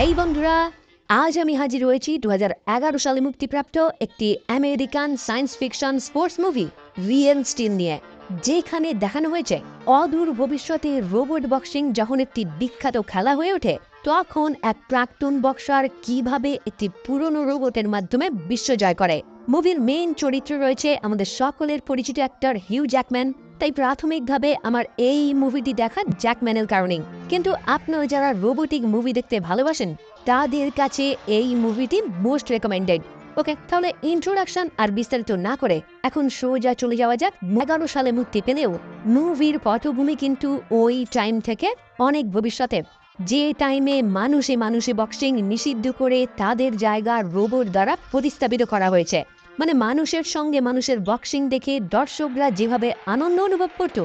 হেই বন্ধুরা, আজ আমি হাজির হয়েছি 2011 সালে মুক্তিপ্রাপ্ত একটি American science fiction sports movie Real Steel নিয়ে, যেখানে দেখানো হয়েছে অদূর ভবিষ্যতে রোবট বক্সিং যখন একটি বিখ্যাত খেলা হয়ে ওঠে, তখন এক প্রাক্তন বক্সার কিভাবে একটি পুরনো রোবটের মাধ্যমে বিশ্ব জয় করে। মুভির মেইন চরিত্রে রয়েছে আমাদের সকলের পরিচিত অ্যাক্টর হিউ জ্যাকম্যান। তাই প্রাথমিকভাবে আমার এই মুভিটি দেখা জ্যাকম্যানের কারণেই, কিন্তু আপনারা যারা রোবোটিক মুভি দেখতে ভালোবাসেন তাদের কাছে এই মুভিটি মোস্ট রেকমেন্ডেড। ওকে, তাহলে ইন্ট্রোডাকশন আর বিস্তারিত না করে এখন সোজা চলে যাওয়া যাক। 11 সালে মুক্তি পেলেও মুভির পটভূমি কিন্তু ওই টাইম থেকে অনেক ভবিষ্যতে, যে টাইমে মানুষে বক্সিং নিষিদ্ধ করে তাদের জায়গা রোবট দ্বারা প্রতিস্থাপিত করা হয়েছে। মানে মানুষের সঙ্গে মানুষের বক্সিং দেখে দর্শকরা যেভাবে আনন্দ অনুভব করত,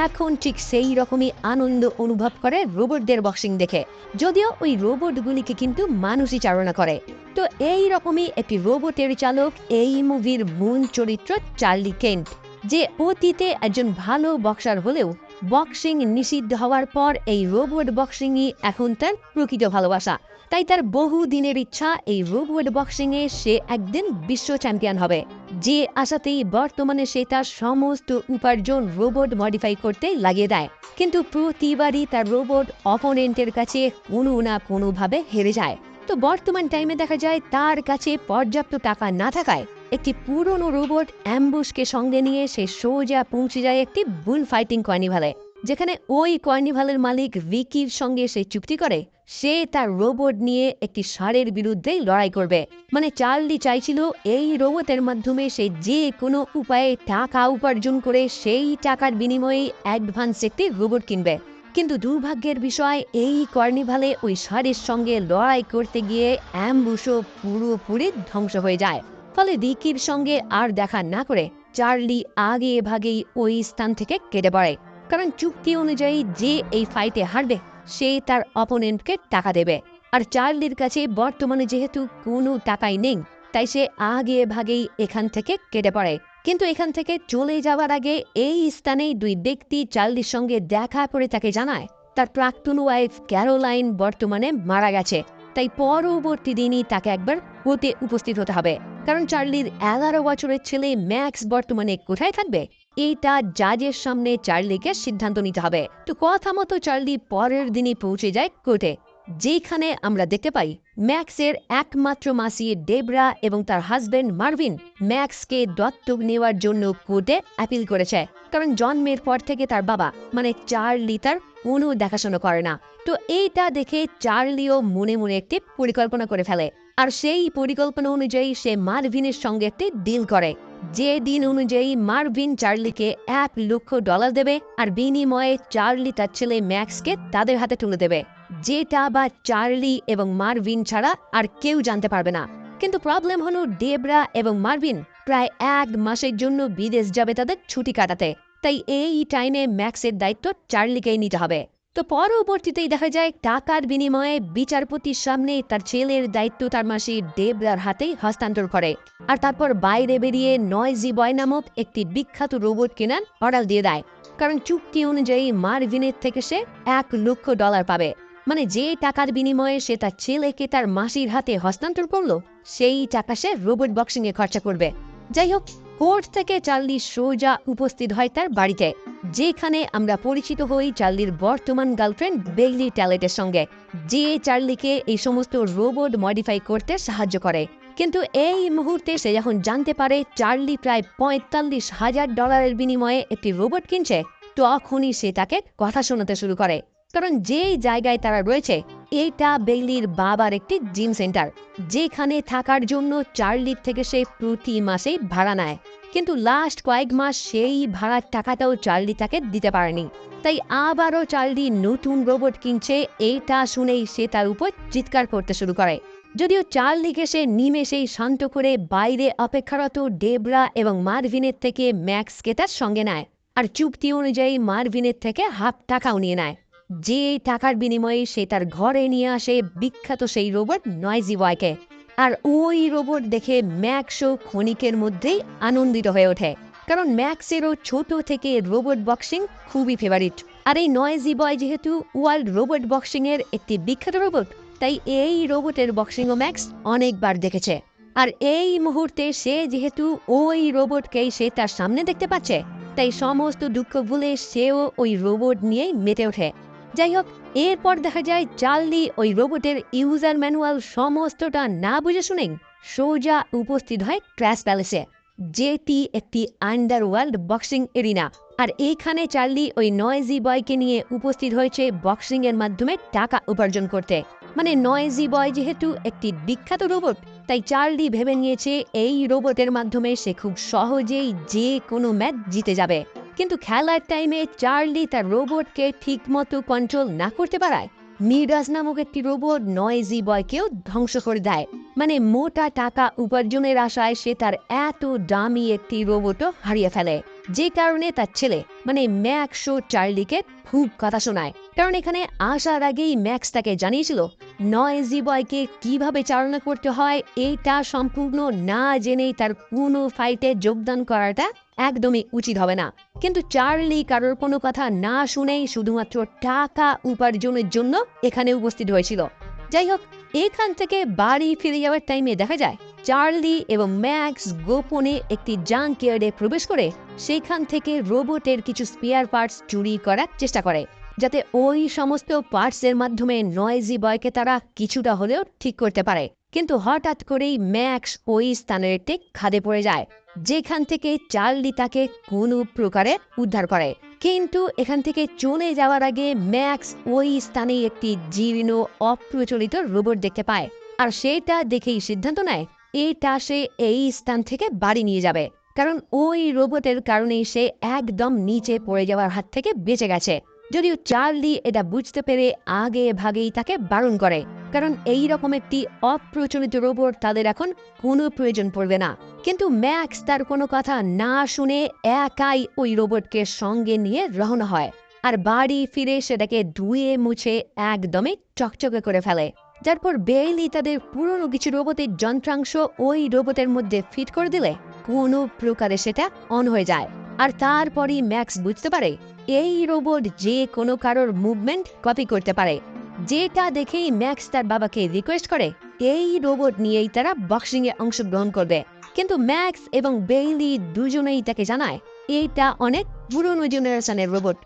এখন ঠিক সেই রকমই আনন্দ অনুভব করে রোবটদের বক্সিং দেখে, যদিও ওই রোবটগুলিকে কিন্তু মানুষই চালনা করে। তো এই রকমই একটি রোবটের চালক এই মুভির মূল চরিত্র চার্লি কেন্ট, যে অতীতে একজন ভালো বক্সার হলেও বক্সিং নিষিদ্ধ হওয়ার পর এই রোবট বক্সিংই এখন তার প্রকৃত ভালোবাসা। তাই তার বহু দিনের ইচ্ছা এই রোবট বক্সিংয়ে সে একদিন বিশ্ব চ্যাম্পিয়ন হবে, যে আশাতেই বর্তমানে সে তার সমস্ত উপার্জন রোবট মডিফাই করতে লাগিয়ে দেয়। কিন্তু প্রতিবারই তার রোবট অপোনেন্টের কাছে কোনো না কোনোভাবে হেরে যায়। তো বর্তমান টাইমে দেখা যায় তার কাছে পর্যাপ্ত টাকা না থাকায় একটি পুরনো রোবট অ্যাম্বুশকে সঙ্গে নিয়ে সে সোজা পৌঁছে যায় একটি বুল ফাইটিং কার্নিভালে, যেখানে ওই কার্নিভালের মালিক ভিকির সঙ্গে সে চুক্তি করে সে তার রোবট নিয়ে একটি ষাঁড়ের বিরুদ্ধে লড়াই করবে। মানে চার্লি চাইছিল এই রোবটের মাধ্যমে সে যে কোনো উপায়ে টাকা উপার্জন করে সেই টাকার বিনিময়ে অ্যাডভান্স একটি রোবট কিনবে। কিন্তু দুর্ভাগ্যের বিষয়, এই কার্নিভালে ওই ষাঁড়ের সঙ্গে লড়াই করতে গিয়ে অ্যাম্বুশও পুরোপুরি ধ্বংস হয়ে যায়। ফলে ভিকির সঙ্গে আর দেখা না করে চার্লি আগে ভাগেই ওই স্থান থেকে কেটে পড়ে, কারণ চুক্তি অনুযায়ী যে এই ফাইটে হারবে সে তার অপোনেন্টকে টাকা দেবে। আর চার্লির কাছে বর্তমানে যেহেতু কোনো টাকাই নেই, তাই সে আগে ভাগেই এখান থেকে কেটে পড়ে। কিন্তু এখান থেকে চলে যাওয়ার আগে এই স্থানেই দুই ব্যক্তি চার্লির সঙ্গে দেখা করে তাকে জানায় তার প্রাক্তন ওয়াইফ ক্যারোলাইন বর্তমানে মারা গেছে। তাই পরবর্তী দিনই তাকে একবার কোর্টে উপস্থিত হতে হবে, কারণ চার্লির 11 বছরের ছেলে ম্যাক্স বর্তমানে কোথায় থাকবে এইটা জাজের সামনে চার্লিকে সিদ্ধান্ত নিতে হবে। তো কথা মতো চার্লি পরের দিনই পৌঁছে যায় কোর্টে, যেখানে আমরা দেখতে পাই ম্যাক্সের একমাত্র মাসি ডেবরা এবং তার হাজবেন্ড মার্ভিন ম্যাক্সকে দত্তক নেওয়ার জন্য কোর্টে অ্যাপিল করেছে, কারণ জন্মের পর থেকে তার বাবা মানে চার্লি তার কোনো দেখাশোনা করে না। তো এইটা দেখে চার্লিও মনে মনে একটি পরিকল্পনা করে ফেলে, আর সেই পরিকল্পনা অনুযায়ী সে মার্ভিনের সঙ্গে একটি ডিল করে, যে দিন অনুযায়ী মার্ভিন চার্লিকে $1,00,000 দেবে আর বিনিময়ে চার্লি তার ছেলে ম্যাক্সকে তাদের হাতে তুলে দেবে, যেটা বা চার্লি এবং মার্ভিন ছাড়া আর কেউ জানতে পারবে না। কিন্তু প্রবলেম হলো ডেবরা এবং মার্ভিন প্রায় 1 মাসের জন্য বিদেশ যাবে তাদের ছুটি কাটাতে, তাই এই টাইমে ম্যাক্সের দায়িত্ব চার্লিকেই নিতে হবে। তো পরবর্তীতেই দেখা যায় টাকার বিনিময়ে বিচারপতির সামনে তার ছেলের দায়িত্ব তার মাসি ডেবরার হাতেই হস্তান্তর করে, আর তারপর বাইরে বেরিয়ে নয়জি বয় নামক একটি বিখ্যাত রোবট কেনার অর্ডার দিয়ে দেয়, কারণ চুক্তি অনুযায়ী মার্ভিনের থেকে সে $1,00,000 পাবে। মানে যে টাকার বিনিময়ে সে তার ছেলেকে তার মাসির হাতে হস্তান্তর করলো, সেই টাকা সে রোবট বক্সিং এ খরচা করবে। যাই হোক, কোর্ট থেকে চার্লি সোজা উপস্থিত হয় তার বাড়িতে, যেখানে আমরা পরিচিত হই চার্লির বর্তমান গার্লফ্রেন্ড বেইলি ট্যালেটের সঙ্গে, যে চার্লিকে এই সমস্ত রোবট মডিফাই করতে সাহায্য করে। কিন্তু এই মুহূর্তে সে যখন জানতে পারে চার্লি প্রায় $45,000 বিনিময়ে একটি রোবট কিনছে, তখনই সে তাকে কথা শোনাতে শুরু করে, কারণ যেই জায়গায় তারা রয়েছে এইটা বেইলির বাবার একটি জিম সেন্টার, যেখানে থাকার জন্য চার্লির থেকে সে প্রতি মাসেই ভাড়া নেয়। কিন্তু লাস্ট কয়েক মাস সেই ভাড়ার টাকাটাও চার্লি তাকে দিতে পারেনি, তাই আবারও চার্লি নতুন রোবট কিনছে এইটা শুনেই সে তার উপর চিৎকার করতে শুরু করে। যদিও চার্লিকে সে নিমেষেই শান্ত করে বাইরে অপেক্ষারত ডেবরা এবং মার্ভিনের থেকে ম্যাক্সকে তার সঙ্গে নেয়, আর চুক্তি অনুযায়ী মার্ভিনের থেকে হাফ টাকাও নিয়ে নেয়, যে টাকার বিনিময়ে সে তার ঘরে নিয়ে আসে বিখ্যাত সেই রোবট নয়জি বয়কে। আর ওই রোবট দেখে ম্যাক্সও ক্ষণিকের মধ্যেই আনন্দিত হয়ে ওঠে, কারণ ম্যাক্সেরও ছোট থেকে রোবট বক্সিং খুবই ফেভারিট। আর এই নয়জি বয় যেহেতু ওয়ার্ল্ড রোবট বক্সিং এর একটি বিখ্যাত রোবট, তাই এই রোবটের বক্সিংও ম্যাক্স অনেকবার দেখেছে। আর এই মুহূর্তে সে যেহেতু ওই রোবটকেই সে তার সামনে দেখতে পাচ্ছে, তাই সমস্ত দুঃখ ভুলে সেও ওই রোবট নিয়েই মেতে ওঠে। যাই হোক, এরপর দেখা যায় চার্লি ওই রোবটের ইউজার ম্যানুয়াল সমস্তটা না বুঝে শুনেই সোজা উপস্থিত হয় ক্র্যাশ প্যালেসে, যেটি একটি আন্ডারওয়ার্ল্ড বক্সিং এরিনা। আর এইখানে চার্লি ওই নয়েজি বয়কে নিয়ে উপস্থিত হয়েছে বক্সিং এর মাধ্যমে টাকা উপার্জন করতে। মানে নয়েজি বয় যেহেতু একটি বিখ্যাত রোবট, তাই চার্লি ভেবে নিয়েছে এই রোবটের মাধ্যমে সে খুব সহজেই যে কোনো ম্যাচ জিতে যাবে। কিন্তু খেলার টাইমে চার্লি তার রোবটকে ঠিকমতো কন্ট্রোল না করতে পারায় মিরাজ নামক একটি রোবট নয়েজি বয়কেও ধ্বংস করে দেয়। মানে মোটা টাকা উপার্জনের আশায় সে তার এত দামি একটি রোবটও হারিয়ে ফেলে, যে কারণে তার ছেলে মানে ম্যাক্সও চার্লিকে খুব কথা শোনায়। কারণ এখানে আসার আগেই ম্যাক্স তাকে জানিয়েছিল নয়েজি বয়কে কিভাবে চালনা করতে হয় এটা সম্পূর্ণ না জেনেই তার কোনো ফাইটে যোগদান করাটা একদমই উচিত হবে না। কিন্তু চার্লি কারোর কোনো কথা না শুনেই শুধুমাত্র টাকা উপার্জনের জন্য এখানে উপস্থিত হয়েছিল। যাই হোক, এখান থেকে বাড়ি ফিরে যাওয়ার টাইমে দেখা যায় চার্লি এবং ম্যাক্স গোপনে একটি জাঙ্কইয়ার্ডে প্রবেশ করে সেখান থেকে রোবটের কিছু স্পেয়ার পার্টস চুরি করার চেষ্টা করে, যাতে ওই সমস্ত পার্টসের মাধ্যমে নয়েজি বয়কে তারা কিছুটা হলেও ঠিক করতে পারে। কিন্তু হঠাৎ করেই ম্যাক্স ওই স্থানের একটি খাদে পড়ে যায়, যেখান থেকে চার্লি তাকে কোনো প্রকারে উদ্ধার করে। কিন্তু এখান থেকে চলে যাওয়ার আগে ম্যাক্স ওই স্থানে একটি জীর্ণ অপ্রচলিত রোবট দেখতে পায়, আর সেটা দেখেই সিদ্ধান্ত নেয় এটা সে এই স্থান থেকে বাড়ি নিয়ে যাবে। কারণ ওই রোবটের কারণেই সে একদম নিচে পড়ে যাওয়ার হাত থেকে বেঁচে গেছে। যদিও চার্লি এটা বুঝতে পেরে আগে ভাগেই তাকে বারণ করে, কারণ এই রকম একটি অপ্রচলিত রোবট তাদের এখন কোনো প্রয়োজন পড়বে না। কিন্তু ম্যাক্স তার কোনো কথা না শুনে একাই ওই রোবটকে সঙ্গে নিয়ে রওনা হয়, আর বাড়ি ফিরে সেটাকে ধুয়ে মুছে একদমই চকচকে করে ফেলে। যারপর বেইলি তাদের পুরনো কিছু রোবটের যন্ত্রাংশ ওই রোবটের মধ্যে ফিট করে দিলে কোনো প্রকারে সেটা অন হয়ে যায়। আর তারপরই ম্যাক্স বুঝতে পারে এই রোবট যে কোনো কারোর মুভমেন্ট কপি করতে পারে, যেটা দেখেই ম্যাক্স তার বাবাকে রিকোয়েস্ট করে এই রোবট নিয়েই তারা বক্সিং এ অংশগ্রহণ করবে। কিন্তু ম্যাক্স এবং বেইলি দুজনেই তাকে জানায় এটা অনেক পুরনো জেনারেশনের রোবট,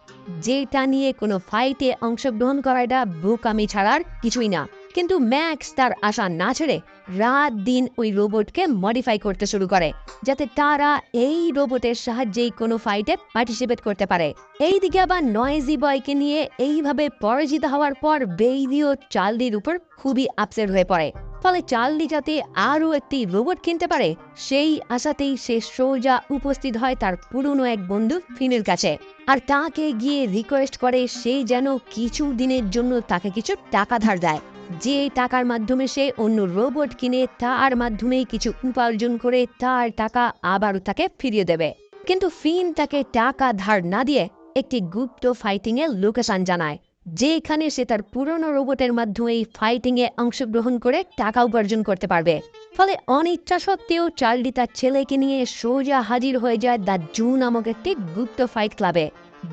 যেটা নিয়ে কোনো ফাইটে অংশগ্রহণ করাটা বোকামি ছাড়ার কিছুই না। কিন্তু ম্যাক্স তার আশা না ছেড়ে রাত দিন ওই রোবটকে মডিফাই করতে শুরু করে, যাতে তারা এই রোবটের সাহায্যেই কোনো ফাইটে পার্টিসিপেট করতে পারে। এইদিকে আবার নয়েজি বয়কে নিয়ে এইভাবে পরাজিত হওয়ার পর বেইলিও চার্লির উপর খুবই আপসেট হয়ে পড়ে। ফলে চার্লি যাতে আরও একটি রোবট কিনতে পারে সেই আশাতেই সে সোজা উপস্থিত হয় তার পুরনো এক বন্ধু ফিনের কাছে, আর তাকে গিয়ে রিকোয়েস্ট করে সে যেন কিছু দিনের জন্য তাকে কিছু টাকা ধার দেয়, যে টাকার মাধ্যমে সে অন্য রোবট কিনে তার মাধ্যমেই কিছু উপার্জন করে তার টাকা আবারও তাকে ফিরিয়ে দেবে। কিন্তু ফিন তাকে টাকা ধার না দিয়ে একটি গুপ্ত ফাইটিং এর লোকেশন জানায়, যেখানে সে তার পুরনো রোবটের মাধ্যমেই ফাইটিং এ অংশগ্রহণ করে টাকা উপার্জন করতে পারবে। ফলে অনিচ্ছা সত্ত্বেও চার্লি তার ছেলেকে নিয়ে সোজা হাজির হয়ে যায় দ্য জু নামক একটি গুপ্ত ফাইট ক্লাবে,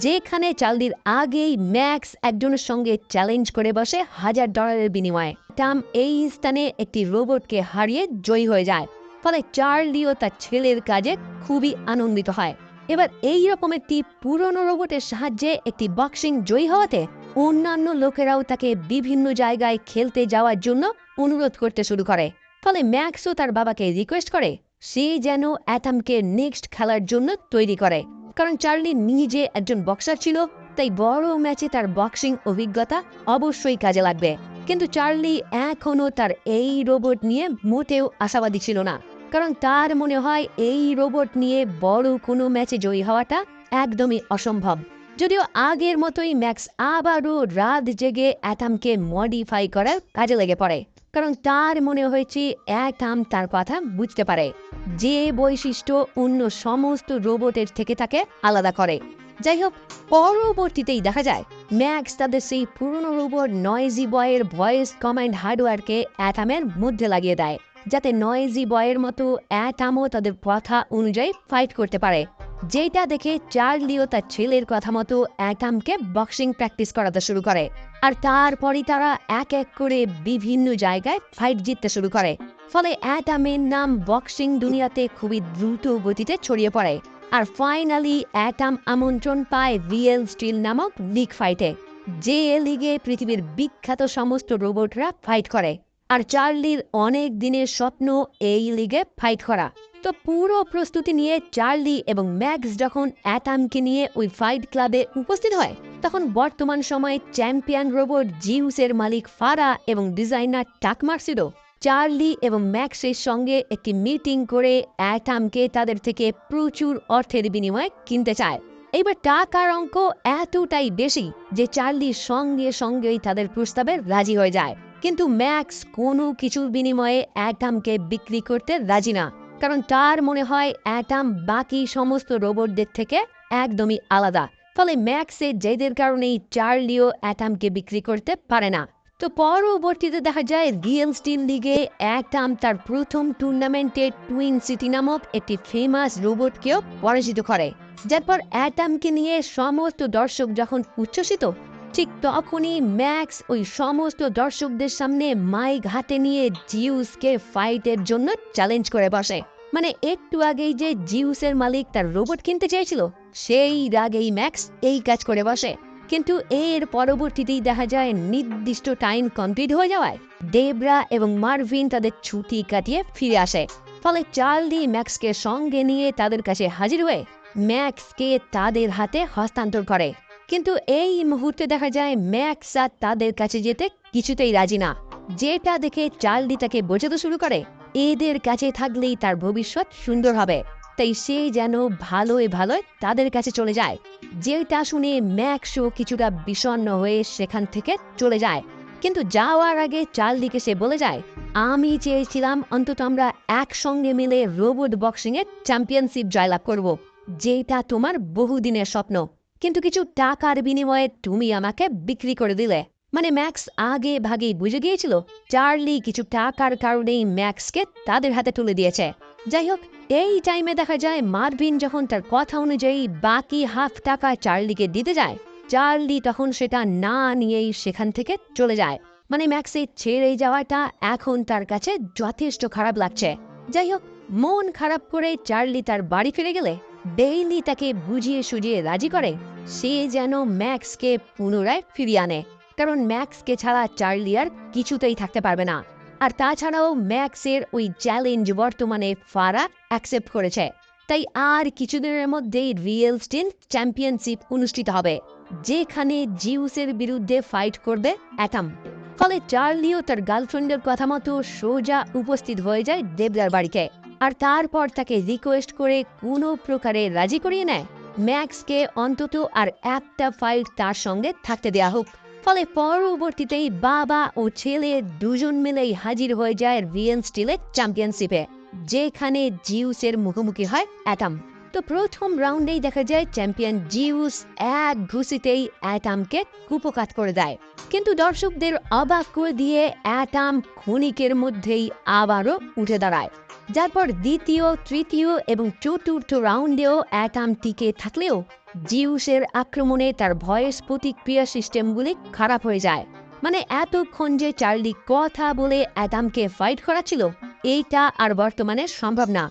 যেখানে চার্লির আগেই ম্যাক্স একজনের সঙ্গে চ্যালেঞ্জ করে বসে $1000 বিনিময়ে টাম এই স্থানে একটি রোবটকে হারিয়ে জয়ী হয়ে যায়। ফলে চার্লিও তার ছেলের কাজে খুবই আনন্দিত হয়। এবার এই রকম একটি পুরনো রোবটের সাহায্যে একটি বক্সিং জয়ী হওয়াতে অন্যান্য লোকেরাও তাকে বিভিন্ন জায়গায় খেলতে যাওয়ার জন্য অনুরোধ করতে শুরু করে। ফলে ম্যাক্সও তার বাবাকে রিকোয়েস্ট করে সে যেন অ্যাটামকে নেক্সট খেলার জন্য তৈরি করে, কারণ চার্লি নিজে একজন বক্সার ছিল, তাই বড় ম্যাচে তার বক্সিং অভিজ্ঞতা অবশ্যই কাজে লাগবে। কিন্তু চার্লি এখনও তার এই রোবট নিয়ে মোটেও আশাবাদী ছিল না, কারণ তার মনে হয় এই রোবট নিয়ে বড় কোনো ম্যাচে জয়ী হওয়াটা একদমই অসম্ভব। যদিও আগের মতোই ম্যাক্স আবারও রাত জেগে অ্যাটামকে মডিফাই করার কাজে লেগে পড়ে, কারণ তার মনে হয়েছে অ্যাটাম তার কথা বুঝতে পারে, যে বৈশিষ্ট্য অন্য সমস্ত রোবটের থেকে তাকে আলাদা করে। যাই হোক, পরবর্তীতেই দেখা যায় ম্যাক্স তাদের সেই পুরনো রোবট নয়েজি বয়ের ভয়েস কমান্ড হার্ডওয়্যারকে অ্যাটামের মধ্যে লাগিয়ে দেয়, যাতে নয়েজি বয়ের মতো অ্যাটামও তাদের কথা অনুযায়ী ফাইট করতে পারে। যেটা দেখে চার্লিও তার ছেলের কথা মতো অ্যাটামকে বক্সিং প্র্যাকটিস করাতে শুরু করে। আর তারপরই তারা এক এক করে বিভিন্ন জায়গায় ফাইট জিততে শুরু করে। ফলে অ্যাটামের নাম বক্সিং দুনিয়াতে খুবই দ্রুত গতিতে ছড়িয়ে পড়ে। আর ফাইনালি অ্যাটাম আমন্ত্রণ পায় রিয়েল স্টিল নামক লিগ ফাইটে, যে লিগে পৃথিবীর বিখ্যাত সমস্ত রোবটরা ফাইট করে। আর চার্লির অনেক দিনের স্বপ্ন এই লিগে ফাইট করা। তো পুরো প্রস্তুতি নিয়ে চার্লি এবং ম্যাক্স যখন অ্যাটামকে নিয়ে ওই ফাইট ক্লাবে উপস্থিত হয়, তখন বর্তমান সময়ে চ্যাম্পিয়ন রোবট জিউসের মালিক ফারা এবং ডিজাইনার টাক মার্সিডো চার্লি এবং ম্যাক্সের সঙ্গে একটি মিটিং করে অ্যাটামকে তাদের থেকে প্রচুর অর্থের বিনিময়ে কিনতে চায়। এইবার টাকার অঙ্ক এতটাই বেশি যে চার্লির সঙ্গে সঙ্গেই তাদের প্রস্তাবে রাজি হয়ে যায়। কিন্তু ম্যাক্স কোনো কিছুর বিনিময়ে অ্যাটামকে বিক্রি করতে রাজি না, কারণ তার মনে হয় অ্যাটাম বাকি সমস্ত রোবটদের থেকে একদমই আলাদা। ফলে ম্যাক্সের জেদের কারণেই চার্লিও অ্যাটামকে বিক্রি করতে পারে না। তো পরবর্তীতে দেখা যায় রিয়েল স্টিল লিগে অ্যাটাম তার প্রথম টুর্নামেন্টে টুইন সিটি নামক একটি ফেমাস রোবটকেও পরাজিত করে। যারপর অ্যাটামকে নিয়ে সমস্ত দর্শক যখন উচ্ছ্বসিত, ঠিক তখনই ম্যাক্স ওই সমস্ত দর্শকদের সামনে মাইক হাতে নিয়ে জিউসকে ফাইটের জন্য চ্যালেঞ্জ করে বসে। মানে একটু আগেই যে জিউসের মালিক তার রোবট কিনতে চেয়েছিল, সেই রাগেই ম্যাক্স এই কাজ করে বসে। কিন্তু এর পরবর্তীতেই দেখা যায় নির্দিষ্ট টাইম কমপ্লিট হয়ে যাওয়ায় ডেবরা এবং মার্ভিন তাদের ছুটি কাটিয়ে ফিরে আসে। ফলে চার্লি ম্যাক্সকে সঙ্গে নিয়ে তাদের কাছে হাজির হয়ে ম্যাক্সকে তাদের হাতে হস্তান্তর করে। কিন্তু এই মুহূর্তে দেখা যায় ম্যাক্স আর তাদের কাছে যেতে কিছুতেই রাজি না, যেটা দেখে চার্লি তাকে বোঝাতে শুরু করে এদের কাছে থাকলেই তার ভবিষ্যৎ সুন্দর হবে। তাই সে যেন ভালোই তাদের কাছে চলে যায়। যেটা শুনে ম্যাক্সও কিছুটা বিষণ্ণ হয়ে সেখান থেকে চলে যায়। কিন্তু যাওয়ার আগে চার্লিকে সে বলে যায়, আমি চেয়েছিলাম অন্তত আমরা একসঙ্গে মিলে রোবট বক্সিং এর চ্যাম্পিয়নশিপ জয়লাভ করব, যেটা তোমার বহুদিনের স্বপ্ন। কিন্তু কিছু টাকার বিনিময়ে তুমি আমাকে বিক্রি করে দিলে। মানে ম্যাক্স আগে ভাগেই বুঝে গিয়েছিল চার্লি কিছু টাকার কারণেই ম্যাক্সকে তাদের হাতে তুলে দিয়েছে। যাই হোক, এই টাইমে দেখা যায় মার্ভিন যখন তার কথা অনুযায়ী বাকি হাফ টাকা চার্লিকে দিতে যায়, চার্লি তখন সেটা না নিয়েই সেখান থেকে চলে যায়। মানে ম্যাক্সের ছেড়ে যাওয়াটা এখন তার কাছে যথেষ্ট খারাপ লাগছে। যাই হোক, মন খারাপ করে চার্লি তার বাড়ি ফিরে গেলে বেইলি তাকে বুঝিয়ে সুঝিয়ে রাজি করে সে যেন ম্যাক্সকে পুনরায় ফিরিয়ে আনে, কারণ ম্যাক্সকে ছাড়া চার্লি আর কিছুতেই থাকতে পারবে না। আর তাছাড়াও ম্যাক্সের ওই চ্যালেঞ্জ বর্তমানে ফারা অ্যাকসেপ্ট করেছে। তাই আর কিছুদিনের মধ্যেই রিয়েল স্টিল চ্যাম্পিয়নশিপ অনুষ্ঠিত হবে, যেখানে জিউসের বিরুদ্ধে ফাইট করবে অ্যাটাম। ফলে চার্লিও তার গার্লফ্রেন্ডের কথা মতো সোজা উপস্থিত হয়ে যায় দেবদার বাড়িতে। আর তারপর তাকে রিকোয়েস্ট করে কোনো প্রকারে রাজি করিয়ে নেয় ম্যাক্সকে অন্তত আর একটা ফাইট তার সঙ্গে থাকতে দেয়া হোক। ফলে পরবর্তীতেই বাবা ও ছেলে দুজন মিলেই হাজির হয়ে যায় রিয়েল স্টিলের চ্যাম্পিয়নশিপে, যেখানে জিউসের মুখোমুখি হয় অ্যাটাম। তো প্রথম রাউন্ডেই দেখা যায় চ্যাম্পিয়ন জিউস এক ঘুষিতেই অ্যাটামকে কুপকাত করে দেয়। কিন্তু দর্শকদের অবাক করে দিয়ে অ্যাটাম ক্ষণিকের মধ্যেই আবারও উঠে দাঁড়ায়। যারপর দ্বিতীয়, তৃতীয় এবং চতুর্থ রাউন্ডেও অ্যাটাম টিকে থাকলেও জিউসের আক্রমণে তার ভয়েস প্রতিক্রিয়া সিস্টেমগুলি খারাপ হয়ে যায়। মানে এতক্ষণ যে চার্লি কথা বলে অ্যাটামকে ফাইট করাচ্ছিল, এইটা আর বর্তমানে সম্ভব না।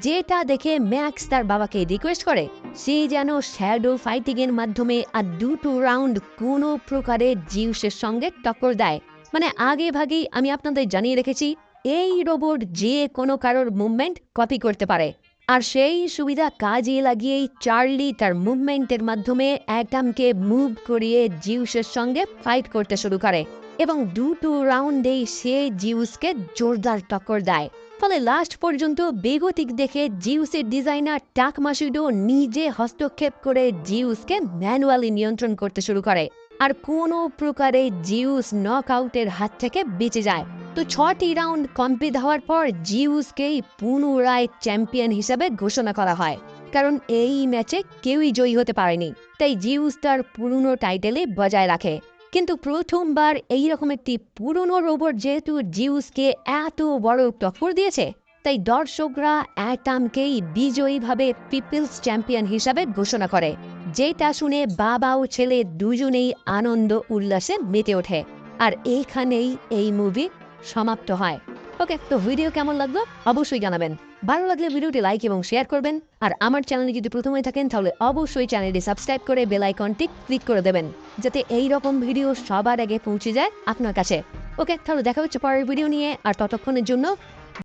যেটা দেখে ম্যাক্স তার বাবাকে রিকোয়েস্ট করে সে যেন শ্যাডো ফাইটিং এর মাধ্যমে আর দুটো রাউন্ড কোনো প্রকারে জিউসের সঙ্গে টক্কর দেয়। মানে আগে ভাগেই আমি আপনাদের জানিয়ে রেখেছি এই রোবট যে কোনো কারোর মুভমেন্ট কপি করতে পারে। আর সেই সুবিধা কাজে লাগিয়েই চার্লি তার মুভমেন্টের মাধ্যমে অ্যাটামকে মুভ করিয়ে জিউসের সঙ্গে ফাইট করতে শুরু করে এবং দুটো রাউন্ডেই সে জিউসকে জোরদার টক্কর দেয়। ফলে লাস্ট পর্যন্ত বেগতিক দেখে জিউসের ডিজাইনার টাক মার্সিডো নিজে হস্তক্ষেপ করে জিউসকে ম্যানুয়ালি নিয়ন্ত্রণ করতে শুরু করে। আর কোনো প্রকারে জিউস নকআউটের হাত থেকে বেঁচে যায়। তো 6টি রাউন্ড কমপ্লিট হওয়ার পর জিউসকেই পুনরায় চ্যাম্পিয়ন হিসেবে ঘোষণা করা হয়, কারণ এই ম্যাচে কেউই জয়ী হতে পারেনি। তাই জিউস তার পুরনো টাইটেলে বজায় রাখে। কিন্তু প্রথমবার এইরকম একটি পুরনো রোবট যেহেতু জিউসকে এত বড় টক্কর দিয়েছে, তাই দর্শকরা অ্যাটামকেই বিজয়ীভাবে পিপলস চ্যাম্পিয়ন হিসাবে ঘোষণা করে, যেটা শুনে বাবা ও ছেলে দুজনেই আনন্দ উল্লাসে মেতে ওঠে। আর এইখানেই এই মুভি সমাপ্ত হয়। ওকে, তো ভিডিও কেমন লাগলো অবশ্যই জানাবেন। ভালো লাগলে ভিডিওটি লাইক এবং শেয়ার করবেন। আর আমার চ্যানেলে যদি প্রথম হয়ে থাকেন তাহলে অবশ্যই চ্যানেলটি সাবস্ক্রাইব করে বেল আইকনটি ক্লিক করে দেবেন, যাতে এই রকম ভিডিও সবার আগে পৌঁছে যায় আপনার কাছে। ওকে, তাহলে দেখা হচ্ছে পরের ভিডিও নিয়ে, আর ততক্ষণের জন্য